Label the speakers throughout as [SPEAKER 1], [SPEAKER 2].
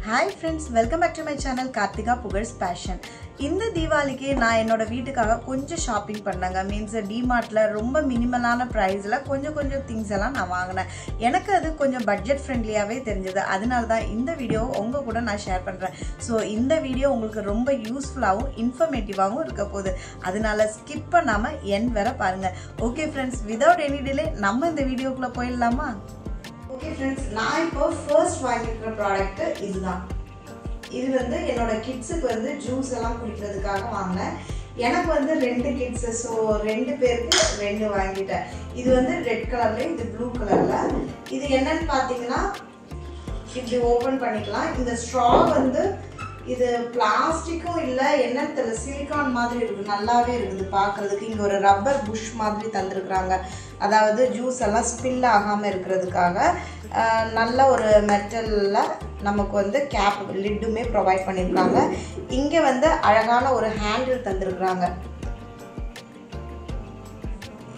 [SPEAKER 1] Hi friends, welcome back to my channel Karthika Pugar's Passion. இந்த தீபாவளிக்கு நான் என்னோட வீட்டுக்காக கொஞ்சம் ஷாப்பிங் பண்ணாங்க. மீன்ஸ் டிமார்ட்ல ரொம்ப மினிமலான பிரைஸ்ல கொஞ்சம் திங்ஸ் எல்லாம் நான் வாங்கினேன். எனக்கு அது கொஞ்சம் பட்ஜெட் ஃப்ரெண்ட்லியாவே தெரிஞ்சது. அதனால தான் இந்த வீடியோ உங்க கூட நான் ஷேர் பண்றேன். ஸோ இந்த வீடியோ உங்களுக்கு ரொம்ப யூஸ்ஃபுல்லாகவும் இன்ஃபர்மேட்டிவாகவும் இருக்க போகுது. அதனால ஸ்கிப் பண்ணாம எண்ட் வரை பாருங்க. Okay friends, without any delay நம்ம இந்த வீடியோக்குள்ள போயிடலாமா? ஓகே ஃப்ரெண்ட்ஸ், நான் இப்போ ஃபர்ஸ்ட் வாங்கியிருக்கிற ப்ராடக்ட் இதுதான். இது வந்து என்னோட கிட்ஸுக்கு வந்து ஜூஸ் எல்லாம் குடிக்கிறதுக்காக வாங்கினேன். எனக்கு வந்து 2 கிட்ஸு, ஸோ 2 பேருக்கு 2 வாங்கிட்டேன். இது வந்து ரெட் கலர்ல, இது ப்ளூ கலர்ல. இது என்னன்னு பார்த்தீங்கன்னா இப்படி ஓப்பன் பண்ணிக்கலாம். இந்த ஸ்ட்ரா வந்து இது பிளாஸ்டிக்கும் இல்லை, என்னன்னு தெரியல, சிலிக்கான் மாதிரி இருக்குது. நல்லாவே இருக்குது பார்க்குறதுக்கு. இங்கே ஒரு ரப்பர் புஷ் மாதிரி தந்துருக்குறாங்க. அதாவது ஜூஸ் எல்லாம் ஸ்பில் ஆகாமல் இருக்கிறதுக்காக நல்ல ஒரு மெட்டலில் நமக்கு வந்து கேப் லிட்டுமே ப்ரொவைட் பண்ணியிருக்காங்க. இங்கே வந்து அழகான ஒரு ஹேண்டில் தந்துருக்குறாங்க.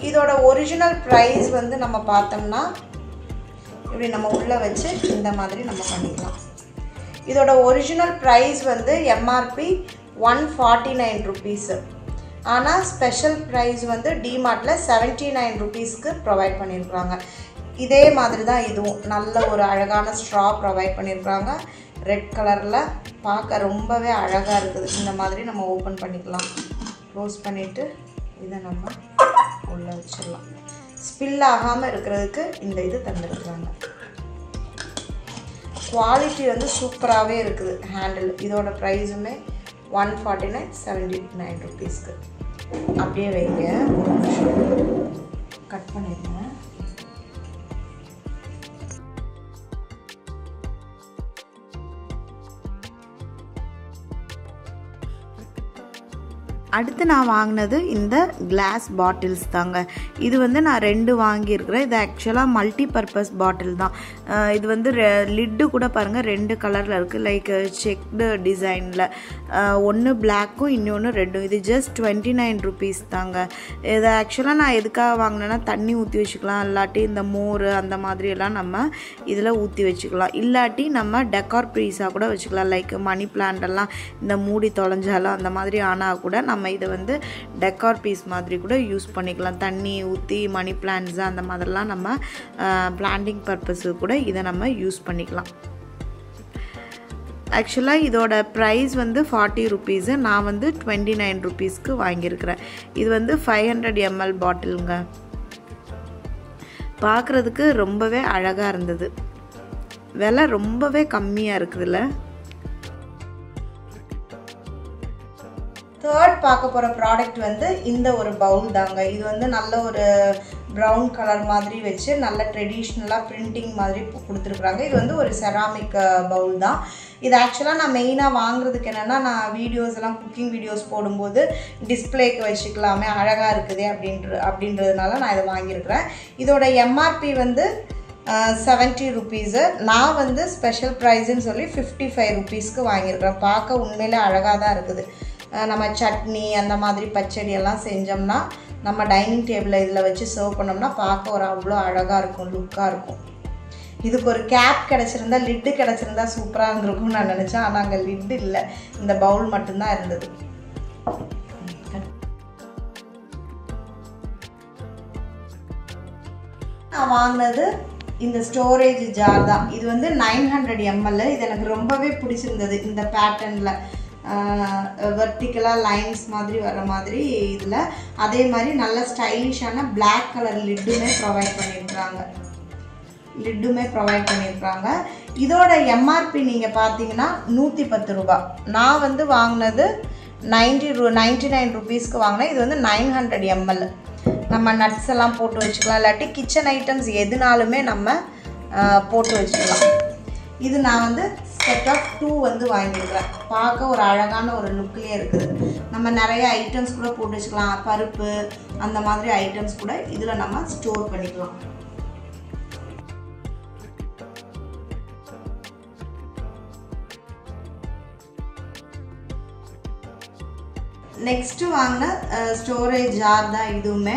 [SPEAKER 1] இதோட ஒரிஜினல் ப்ரைஸ் வந்து நம்ம பார்த்தோம்னா இப்படி நம்ம உள்ளே வச்சு இந்த மாதிரி நம்ம பண்ணிக்கலாம். இதோட ஒரிஜினல் ப்ரைஸ் வந்து எம்ஆர்பி 149 ருபீஸு. ஆனால் ஸ்பெஷல் ப்ரைஸ் வந்து டிமார்ட்டில் 79 ருபீஸ்க்கு ப்ரொவைட் பண்ணியிருக்காங்க. இதே மாதிரி தான் இதுவும் நல்ல ஒரு அழகான ஸ்ட்ரா ப்ரொவைட் பண்ணியிருக்காங்க. ரெட் கலரில் பார்க்க ரொம்பவே அழகாக இருக்குது. இந்த மாதிரி நம்ம ஓப்பன் பண்ணிக்கலாம். க்ளோஸ் பண்ணிவிட்டு இதை நம்ம உள்ளே வச்சிடலாம். ஸ்பில் ஆகாமல் இருக்கிறதுக்கு இந்த இது தந்துருக்குறாங்க. குவாலிட்டி வந்து சூப்பராகவே இருக்குது ஹேண்டில். இதோட ப்ரைஸுமே 149 79 ருபீஸ்க்கு. அப்படியே வைங்க, கட் பண்ணிடுங்க. அடுத்து நான் வாங்கினது இந்த கிளாஸ் பாட்டில்ஸ் தாங்க. இது வந்து நான் 2 வாங்கியிருக்கிறேன். இது ஆக்சுவலாக மல்டி பர்பஸ் பாட்டில் தான். இது வந்து லிட்டு கூட பாருங்கள் 2 கலரில் இருக்குது. லைக் செக்டு டிசைனில், ஒன்று பிளாக்கும் இன்னொன்று ரெட்டும். இது ஜஸ்ட் 29 ருபீஸ் தாங்க. இதை ஆக்சுவலாக நான் எதுக்காக வாங்கினேன்னா தண்ணி ஊற்றி வச்சுக்கலாம், இல்லாட்டி இந்த மோர் அந்த மாதிரியெல்லாம் நம்ம இதில் ஊற்றி வச்சுக்கலாம். இல்லாட்டி நம்ம டெக்கார் பீஸாக கூட வச்சுக்கலாம். லைக் மணி பிளான்ட் எல்லாம் இந்த மூடி தொலைஞ்சாலும் அந்த மாதிரி ஆனால் கூட நம்ம இதை வந்து டெக்கார் பீஸ் மாதிரி கூட யூஸ் பண்ணிக்கலாம். தண்ணி ஊற்றி மணி பிளான்ட்ஸ் அந்த மாதிரிலாம் நம்ம பிளான்டிங் பர்பஸுக்கு கூட இதை நம்ம யூஸ் பண்ணிக்கலாம். ஆக்சுவலாக இதோட ப்ரைஸ் வந்து 40 ருபீஸு. நான் வந்து 29 ருபீஸ்க்கு வாங்கியிருக்கிறேன். இது வந்து 500 ml பாட்டிலுங்க. பார்க்குறதுக்கு ரொம்பவே அழகாக இருந்தது. விலை ரொம்பவே கம்மியாக இருக்குதுல்ல. தேர்ட் பார்க்க போகிற ப்ராடக்ட் வந்து இந்த ஒரு பவுல் தாங்க. இது வந்து நல்ல ஒரு ப்ரௌன் கலர் மாதிரி வச்சு நல்ல ட்ரெடிஷ்னலாக பிரிண்டிங் மாதிரி கொடுத்துருக்குறாங்க. இது வந்து ஒரு செராமிக் பவுல் தான். இது ஆக்சுவலாக நான் மெயினாக வாங்குறதுக்கு என்னென்னா, நான் வீடியோஸ் எல்லாம் குக்கிங் வீடியோஸ் போடும்போது டிஸ்பிளேக்கு வச்சுக்கலாமே, அழகாக இருக்குதே அப்படின்றதுனால நான் இதை வாங்கியிருக்கிறேன். இதோட எம்ஆர்பி வந்து 70 ருபீஸு. நான் வந்து ஸ்பெஷல் ப்ரைஸுன்னு சொல்லி 55 ருபீஸ்க்கு வாங்கியிருக்கிறேன். பார்க்க உண்மையிலே அழகாக தான் இருக்குது. நம்ம சட்னி அந்த மாதிரி பச்சடி எல்லாம் செஞ்சோம்னா நம்ம டைனிங் டேபிளில் இதில் வச்சு சர்வ் பண்ணோம்னா பார்க்க ஒரு அவ்வளோ அழகாக இருக்கும், லுக்காக இருக்கும். இதுக்கு ஒரு கேப் கிடச்சிருந்தா, லிட்டு கிடச்சிருந்தா சூப்பராக இருந்திருக்கும்னு நான் நினச்சேன். ஆனால் அங்கே லிட்டு இல்லை, இந்த பவுல் மட்டும்தான் இருந்தது. நான் வாங்கினது இந்த ஸ்டோரேஜ் ஜார் தான். இது வந்து 900 ml. இது எனக்கு ரொம்பவே பிடிச்சிருந்தது. இந்த பேட்டர்னில் வெர்டிக்கலாக லைன்ஸ் மாதிரி வர மாதிரி இதில் அதே மாதிரி நல்ல ஸ்டைலிஷான பிளாக் கலர் லிட்டுமே ப்ரொவைட் பண்ணியிருக்காங்க. இதோட எம்ஆர்பி நீங்கள் பார்த்தீங்கன்னா 110 ரூபா. நான் வந்து வாங்கினது 99 ருபீஸ்க்கு வாங்கினேன். இது வந்து 900 ml. நம்ம நட்ஸ் எல்லாம் போட்டு வச்சுக்கலாம், இல்லாட்டி கிச்சன் ஐட்டம்ஸ் எதுனாலுமே நம்ம போட்டு வச்சுக்கலாம். இது நான் வந்து செட் ஆஃப் 2 வந்து வாங்கியிருக்கிறேன். பார்க்க ஒரு அழகான ஒரு லுக்லேயே இருக்குது. நம்ம நிறைய ஐட்டம்ஸ் கூட போட்டு வச்சுக்கலாம். பருப்பு அந்த மாதிரி ஐட்டம்ஸ் கூட இதில் நம்ம ஸ்டோர் பண்ணிக்கலாம். நெக்ஸ்ட்டு வாங்கின ஸ்டோரேஜ் ஜார் தான் இதுவுமே.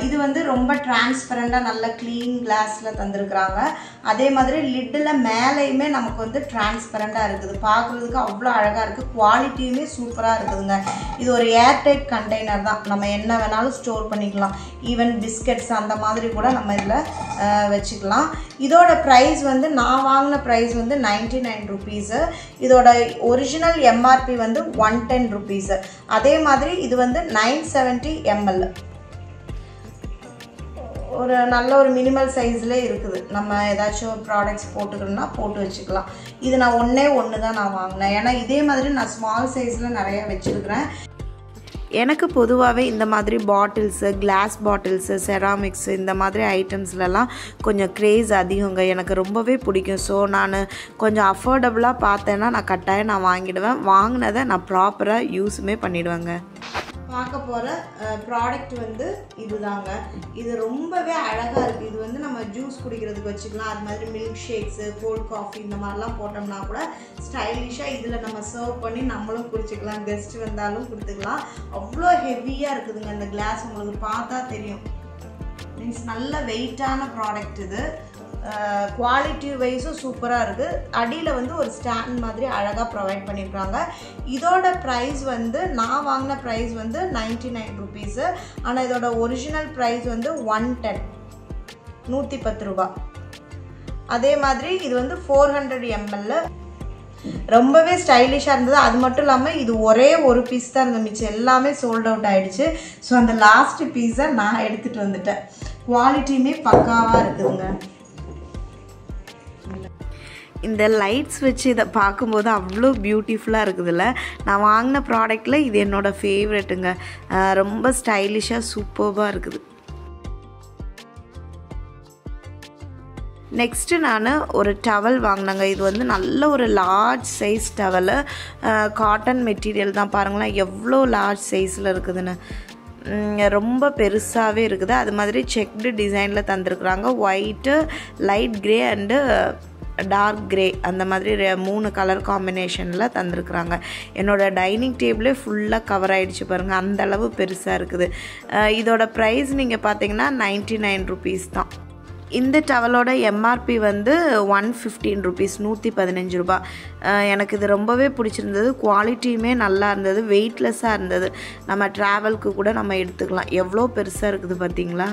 [SPEAKER 1] இது வந்து ரொம்ப டிரான்ஸ்பரண்டாக நல்ல க்ளீன் கிளாஸில் தந்துருக்குறாங்க. அதே மாதிரி லிட்டில் மேலேயுமே நமக்கு வந்து டிரான்ஸ்பரண்டாக இருக்குது, பார்க்குறதுக்கு அவ்வளோ அழகாக இருக்குது, குவாலிட்டியுமே சூப்பராக இருக்குதுங்க. இது ஒரு ஏர்டைட் கண்டெய்னர் தான், நம்ம என்ன வேணாலும் ஸ்டோர் பண்ணிக்கலாம், ஈவன் பிஸ்கட்ஸ் அந்த மாதிரி கூட நம்ம இதில் வச்சுக்கலாம். இதோட ப்ரைஸ் வந்து நான் வாங்கின ப்ரைஸ் வந்து 99 ருபீஸு. இதோட ஒரிஜினல் எம்ஆர்பி வந்து 110 ருபீஸு. அதே மாதிரி இது வந்து 970 ml, ஒரு நல்ல ஒரு மினிமல் சைஸ்லேயே இருக்குது. நம்ம ஏதாச்சும் ப்ராடக்ட்ஸ் போட்டுக்கணும்னா போட்டு வச்சுக்கலாம். இது நான் ஒன்று தான் நான் வாங்கினேன், ஏன்னா இதே மாதிரி நான் ஸ்மால் சைஸில் நிறையா வச்சுருக்கிறேன். எனக்கு பொதுவாகவே இந்த மாதிரி பாட்டில்ஸு, கிளாஸ் பாட்டில்ஸு, செராமிக்ஸு இந்த மாதிரி ஐட்டம்ஸ்லலாம் கொஞ்சம் க்ரேஸ் அதிகங்க, எனக்கு ரொம்பவே பிடிக்கும். ஸோ நான் கொஞ்சம் அஃபோர்டபுளாக பார்த்தேன்னா நான் கட்டாயம் நான் வாங்கிடுவேன். வாங்கினதை நான் ப்ராப்பராக யூஸுமே பண்ணிவிடுவேங்க. பார்க்க போகிற ப்ராடக்ட் வந்து இதுதாங்க. இது ரொம்பவே அழகாக இருக்குது. இது வந்து நம்ம ஜூஸ் குடிக்கிறதுக்கு வச்சுக்கலாம், அது மாதிரி மில்க் ஷேக்ஸு, கோல்ட் காஃபி இந்த மாதிரிலாம் போட்டோம்னா கூட ஸ்டைலிஷாக இதில் நம்ம சர்வ் பண்ணி நம்மளும் குடிச்சிக்கலாம், கெஸ்ட் வந்தாலும் கொடுத்துக்கலாம். அவ்வளோ ஹெவியாக இருக்குதுங்க இந்த கிளாஸ், உங்களுக்கு பார்த்தா தெரியும். மீன்ஸ் நல்ல வெயிட்டான ப்ராடக்ட் இது. குவாலிட்டி வைஸும் சூப்பராக இருக்குது. அடியில் வந்து ஒரு ஸ்டாண்ட் மாதிரி அழகாக ப்ரொவைட் பண்ணியிருக்காங்க. இதோட ப்ரைஸ் வந்து நான் வாங்கின ப்ரைஸ் வந்து 99 ருபீஸு. ஆனால் இதோட ஒரிஜினல் ப்ரைஸ் வந்து 110 ரூபா. அதே மாதிரி இது வந்து 400 ml. ரொம்பவே ஸ்டைலிஷாக இருந்தது. அது மட்டும் இல்லாமல் இது ஒரே ஒரு பீஸ் தான் இருந்தது, மிச்சம் எல்லாமே சோல்ட் அவுட் ஆகிடுச்சு. ஸோ அந்த லாஸ்ட் பீஸை நான் எடுத்துகிட்டு வந்துட்டேன். குவாலிட்டியுமே பக்காவாக இருக்குதுங்க. இந்த லைட்ஸ் வச்சு இதை பார்க்கும்போது அவ்வளோ பியூட்டிஃபுல்லாக இருக்குதுல்ல. நான் வாங்கின ப்ராடக்டில் இது என்னோடய ஃபேவரெட்டுங்க. ரொம்ப ஸ்டைலிஷாக சூப்பர்பாக இருக்குது. நெக்ஸ்ட்டு நான் ஒரு டவல் வாங்கினேங்க. இது வந்து நல்ல ஒரு large size towel, cotton material தான். பாருங்களேன் எவ்வளோ லார்ஜ் சைஸில் இருக்குதுன்னு, ரொம்ப பெருசாகவே இருக்குது. அது மாதிரி செக்டு டிசைனில் தந்துருக்குறாங்க. White, light grey and dark grey அந்த மாதிரி 3 கலர் காம்பினேஷனில் தந்துருக்குறாங்க. என்னோடய டைனிங் டேபிளே ஃபுல்லாக கவர் ஆகிடுச்சு பாருங்கள், அந்தளவு பெருசாக இருக்குது. இதோட ப்ரைஸ் நீங்கள் பார்த்தீங்கன்னா 99 ருபீஸ் தான். இந்த டவலோட எம்ஆர்பி வந்து 115 ருபீஸ், 115 ரூபா. எனக்கு இது ரொம்பவே பிடிச்சிருந்தது. குவாலிட்டியுமே நல்லா இருந்தது, வெயிட்லெஸ்ஸாக இருந்தது. நம்ம ட்ராவலுக்கு கூட நம்ம எடுத்துக்கலாம். எவ்வளோ பெருசாக இருக்குது பார்த்தீங்களா.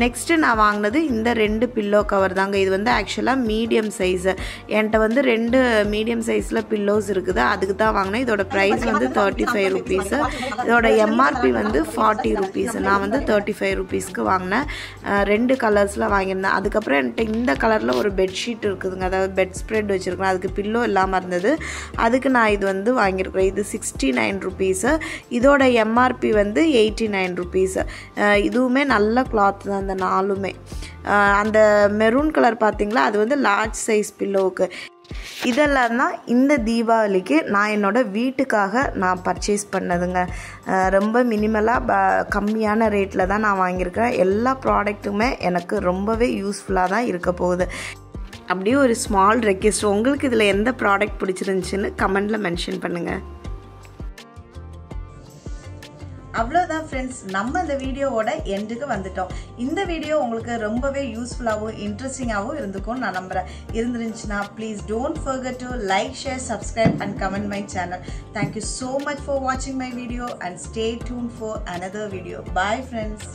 [SPEAKER 1] நெக்ஸ்ட்டு நான் வாங்கினது இந்த 2 பில்லோ கவர் தாங்க. இது வந்து ஆக்சுவலாக மீடியம் சைஸு. என்கிட்ட வந்து 2 மீடியம் சைஸில் பில்லோஸ் இருக்குது, அதுக்கு தான் வாங்கினேன். இதோட ப்ரைஸ் வந்து 35 ருபீஸு. இதோட எம்ஆர்பி வந்து 40 ருபீஸு. நான் வந்து 35 ருபீஸ்க்கு வாங்கினேன். 2 கலர்ஸில் வாங்கியிருந்தேன். அதுக்கப்புறம் என்கிட்ட இந்த கலரில் ஒரு பெட்ஷீட் இருக்குதுங்க, அதாவது பெட் ஸ்ப்ரெட் வச்சுருக்கேன், அதுக்கு பில்லோ இல்லாமல் இருந்தது, அதுக்கு நான் இது வந்து வாங்கியிருக்கிறேன். இது 69 ருபீஸு. இதோட எம்ஆர்பி வந்து 89 ருபீஸு. இதுவுமே நல்ல கிளாத் தான் அந்த 4மே. அந்த மெரூன் கலர் பார்த்தீங்களா, அது வந்து லார்ஜ் சைஸ் பில்லோவுக்கு. இதெல்லாம் தான் இந்த தீபாவளிக்கு நான் என்னோடய வீட்டுக்காக நான் பர்ச்சேஸ் பண்ணதுங்க. ரொம்ப மினிமலாக கம்மியான ரேட்டில் தான் நான் வாங்கியிருக்கேன். எல்லா ப்ராடக்ட்டுமே எனக்கு ரொம்பவே யூஸ்ஃபுல்லாக தான் இருக்க போகுது. அப்படியே ஒரு ஸ்மால் ரெக்வெஸ்ட், உங்களுக்கு இதில் எந்த ப்ராடக்ட் பிடிச்சிருந்துச்சின்னு கமெண்டில் மென்ஷன் பண்ணுங்கள். அவ்வளோதான் ஃப்ரெண்ட்ஸ், நம்ம இந்த வீடியோவோட எண்டுக்கு வந்துட்டோம். இந்த வீடியோ உங்களுக்கு ரொம்பவே யூஸ்ஃபுல்லாகவும் இன்ட்ரெஸ்டிங்காகவும் இருந்துக்கும் நான் நம்புகிறேன். இருந்துருந்துச்சுன்னா please don't forget to like, share, subscribe and comment my channel. Thank you so much for வாட்சிங் my video and stay tune for another video. Bye friends.